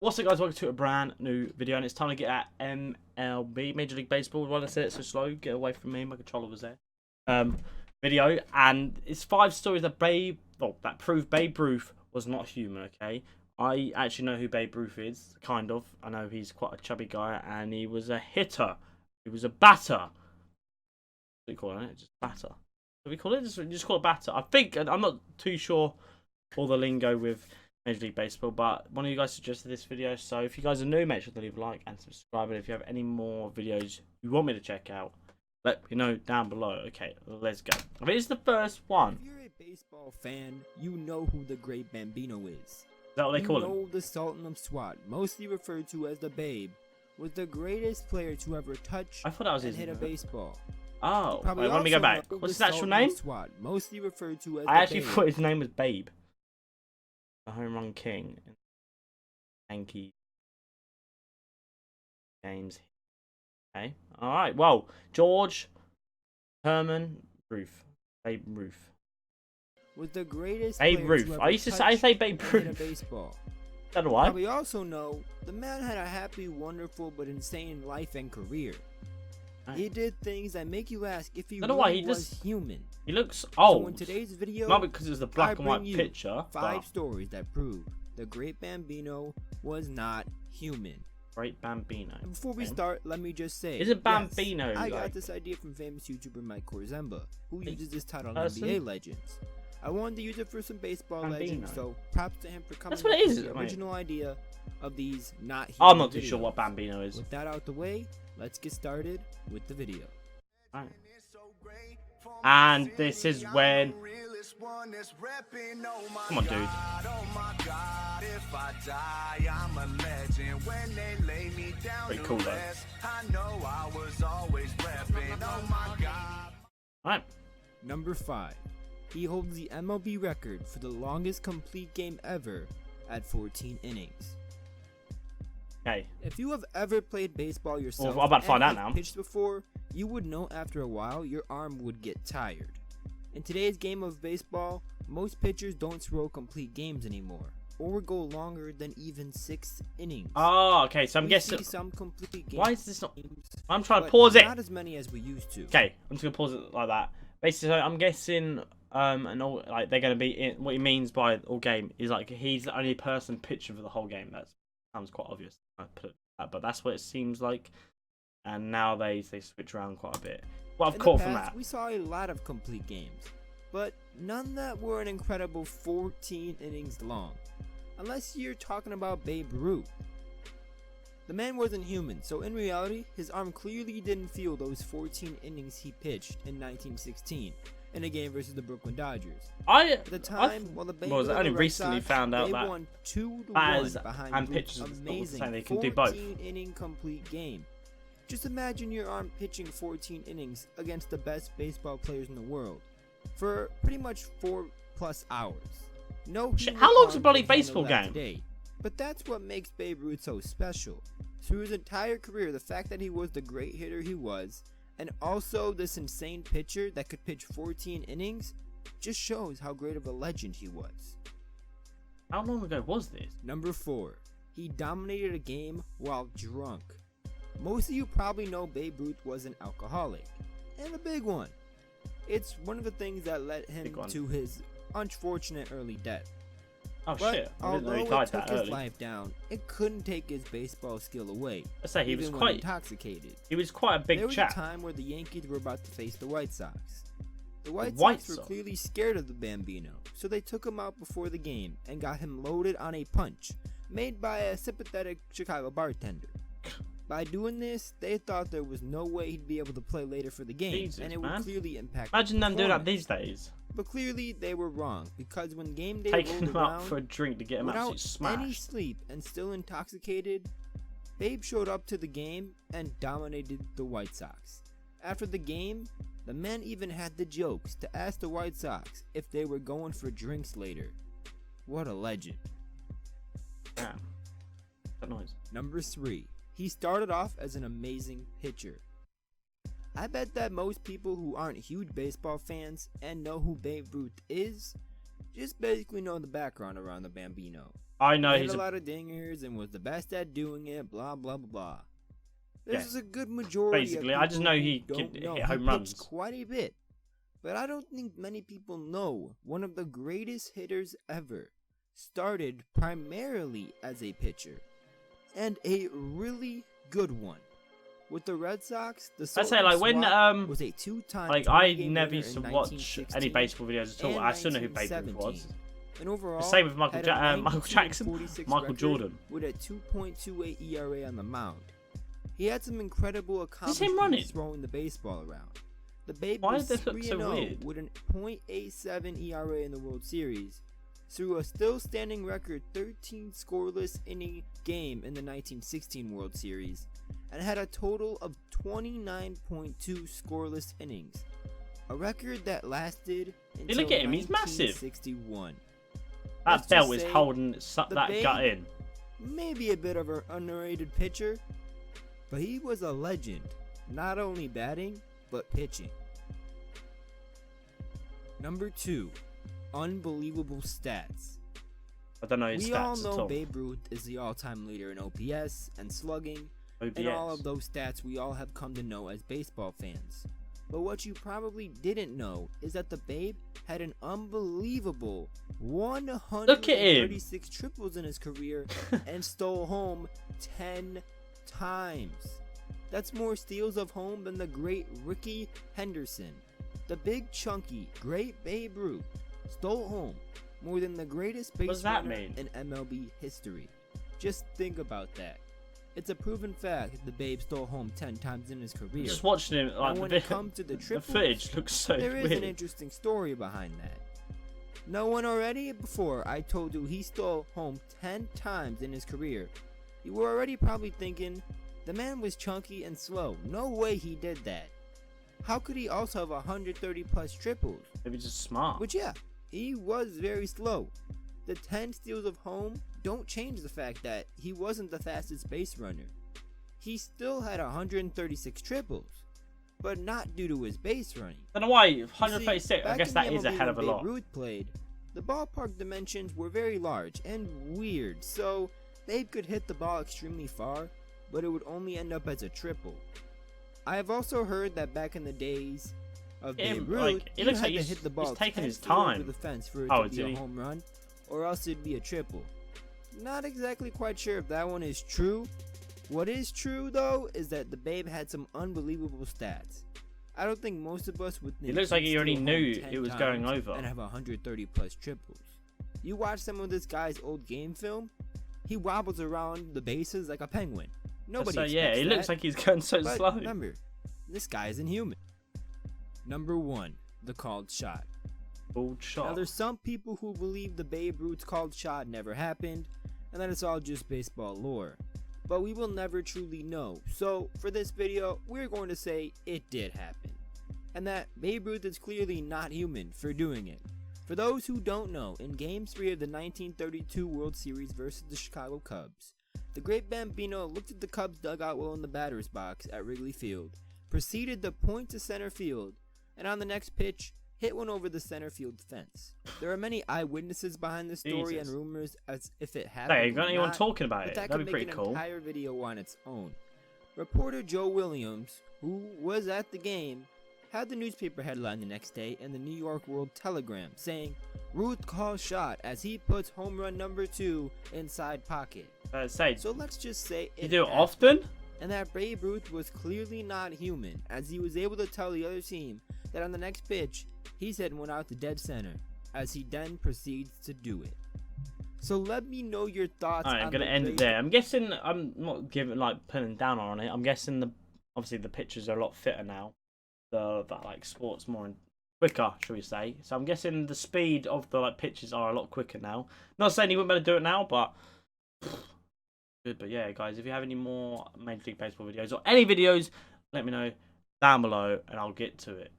What's up, guys? Welcome to a brand new video, and it's time to get at MLB, Major League Baseball. Why did I say it so slow? Get away from me, my controller was there. Video, and it's 5 stories that prove Babe Ruth was not human. Okay, I actually know who Babe Ruth is, kind of. I know he's quite a chubby guy, and he was a hitter. He was a batter. What do you call it? Just batter. What do we call it? Just call it batter. I think I'm not too sure all the lingo with Major League Baseball, but one of you guys suggested this video, so if you guys are new, make sure to leave a like and subscribe, and if you have any more videos you want me to check out, let me know down below. Okay, let's go. This is the first one. If you're a baseball fan, you know who the Great Bambino is. Is that what they call him? You know the Sultan of SWAT, mostly referred to as the Babe, was the greatest player to ever touch and hit a baseball. Oh, wait, let me go back. What's his actual name? SWAT, mostly referred to as I actually thought his name was Babe. The home run king. Yankee games. Okay. Alright, well, George Herman Ruth. Babe Ruth. Was the greatest Babe Ruth. I say Babe Ruth. Baseball. Don't know why. We also know the man had a happy, wonderful, but insane life and career. He did things that make you ask if he really was human. He looks old. So in today's video, not because it's the black and white picture. 5 stories that prove the Great Bambino was not human. Great Bambino. And before we start, let me just say, is it Bambino? Yes, I got this idea from famous YouTuber Mike Korzemba, who uses this title on NBA Legends. I wanted to use it for some baseball legends, so props to him for coming up with the original idea of these not human I'm not too sure what Bambino is. With that out the way, let's get started with the video. Alright. And this is when... Come on, dude. Pretty cool, though. Alright. Number 5. He holds the MLB record for the longest complete game ever at 14 innings. Okay. If you have ever played baseball yourself, I'm about to find out now. Pitched before, you would know after a while your arm would get tired. In today's game of baseball, most pitchers don't throw complete games anymore, or go longer than even 6 innings. Oh, okay. So I'm guessing some complete games. Why is this not? I'm trying to pause it. Not as many as we used to. Okay, I'm just gonna pause it like that. Basically, I'm guessing and all, like, they're gonna be in. What he means by all game is like he's the only person pitching for the whole game. That sounds quite obvious. I put that, but that's what it seems like. And nowadays they switch around quite a bit. Well, I've caught from that. We saw a lot of complete games, but none that were an incredible 14 innings long. Unless you're talking about Babe Ruth. The man wasn't human, so in reality, his arm clearly didn't feel those 14 innings he pitched in 1916 in a game versus the Brooklyn Dodgers. At the time, while the Babe only recently found out that won 2-1 behind and pitchers amazing saying they can do both. 14-inning complete game. Just imagine your arm pitching 14 innings against the best baseball players in the world for pretty much 4+ hours. No, how long's a bloody baseball game? Today, but that's what makes Babe Ruth so special. Through his entire career, the fact that he was the great hitter he was, and also this insane pitcher that could pitch 14 innings, just shows how great of a legend he was. How long ago was this? Number 4. He dominated a game while drunk. Most of you probably know Babe Ruth was an alcoholic, and a big one. It's one of the things that led him to his unfortunate early death. Oh, but shit! I didn't know he died that early. Although it took his life down, it couldn't take his baseball skill away. I say he was quite intoxicated. He was quite a big chap. There was a time where the Yankees were about to face the White Sox. The White Sox were clearly scared of the Bambino, so they took him out before the game and got him loaded on a punch made by a sympathetic Chicago bartender. By doing this, they thought there was no way he'd be able to play later for the game, and it would clearly impact. Imagine them doing that these days. But clearly they were wrong, because when game day taking rolled him around, out for a drink to get him absolutely smashed, any sleep and still intoxicated, Babe showed up to the game and dominated the White Sox. After the game, the man even had the jokes to ask the White Sox if they were going for drinks later. What a legend. Damn. That noise. Number 3. He started off as an amazing pitcher. I bet that most people who aren't huge baseball fans and know who Babe Ruth is, just basically know the background around the Bambino. I know He he's had a lot of dingers and was the best at doing it. Blah blah blah blah. There's a good majority. Basically, of I just know he don't can know. hit home He runs. pitched quite a bit, but I don't think many people know one of the greatest hitters ever started primarily as a pitcher, and a really good one. With the Red Sox, the I say like when was a two-time like I 20-game never winner used to in watch 1916 any baseball videos at all. and I still know who Babe Ruth 1917. was. And overall, The same with Michael had a Michael Jackson, 92-46 Michael record Jordan. with a 2.28 ERA on the mound. He had some incredible him accomplishments running? throwing the baseball around. The Babe Why was did this look so 3-0 weird? with a .87 ERA in the World Series, through a still standing record 13 scoreless inning game in the 1916 World Series, and had a total of 29.2 scoreless innings, a record that lasted until look at him, he's massive. 1961. That Let's belt just is say holding that Babe gut in. Maybe a bit of an underrated pitcher, but he was a legend, not only batting, but pitching. Number 2, unbelievable stats. I don't know his We stats all at know all. Babe Ruth is the all-time leader in OPS and slugging, OBS. and all of those stats we all have come to know as baseball fans. But what you probably didn't know is that the Babe had an unbelievable 136 triples in his career and stole home 10 times. That's more steals of home than the great Rickey Henderson. The big chunky, great Babe Ruth stole home more than the greatest base runner in MLB history. Just think about that. It's a proven fact that the Babe stole home 10 times in his career. Just watching him, like, and when it comes to the triples, the footage looks so there is weird. an interesting story behind that. No one already before I told you he stole home 10 times in his career. You were already probably thinking, the man was chunky and slow. No way he did that. How could he also have 130 plus triples? Maybe just smart. Which yeah, he was very slow. The 10 steals of home don't change the fact that he wasn't the fastest base runner. He still had 136 triples, but not due to his base running. I don't know why, You 136, see, I back guess in that the is a MLB hell of a when lot. Babe Ruth played, the ballpark dimensions were very large and weird, so Babe could hit the ball extremely far, but it would only end up as a triple. I have also heard that back in the days of Babe Ruth, like, it looks had like to he's- hit the ball he's taking 10 his feet over time. the fence for it Oh, to be did a he? home run, or else it'd be a triple. Not exactly quite sure if that one is true. What is true though is that the Babe had some unbelievable stats. I don't think most of us would think It looks like he already steal knew home 10 it was going times over. and have 130 plus triples. You watch some of this guy's old game film, he wobbles around the bases like a penguin. Nobody So expects yeah, it looks that, like he's going so but slow. remember, this guy isn't human. Number 1, the called shot. Bald shot. Now there's some people who believe the Babe Ruth's called shot never happened, and that it's all just baseball lore. But we will never truly know, so for this video, we're going to say it did happen. And that Babe Ruth is clearly not human for doing it. For those who don't know, in Game 3 of the 1932 World Series versus the Chicago Cubs, the great Bambino looked at the Cubs dugout while in the batter's box at Wrigley Field, proceeded to point to center field, and on the next pitch, hit one over the center field fence. There are many eyewitnesses behind this story Jesus. and rumors as if it happened. Hey, you got or anyone not, talking about but it? that That'd could be make pretty an cool. entire video on its own. Reporter Joe Williams, who was at the game, had the newspaper headline the next day in the New York World Telegram saying, "Ruth calls shot as he puts home run number 2 inside pocket." So let's just say You do it happened. often? And that Babe Ruth was clearly not human, as he was able to tell the other team that on the next pitch, he's hitting one out to dead center, as he then proceeds to do it. So let me know your thoughts. Alright, I'm on gonna the end it Babe- there. I'm guessing I'm not giving putting down on it. I'm guessing obviously the pitchers are a lot fitter now. The like sports more quicker, shall we say? So I'm guessing the speed of the pitches are a lot quicker now. Not saying he wouldn't be able to do it now, but good. But yeah, guys, if you have any more Major League Baseball videos or any videos, let me know down below and I'll get to it.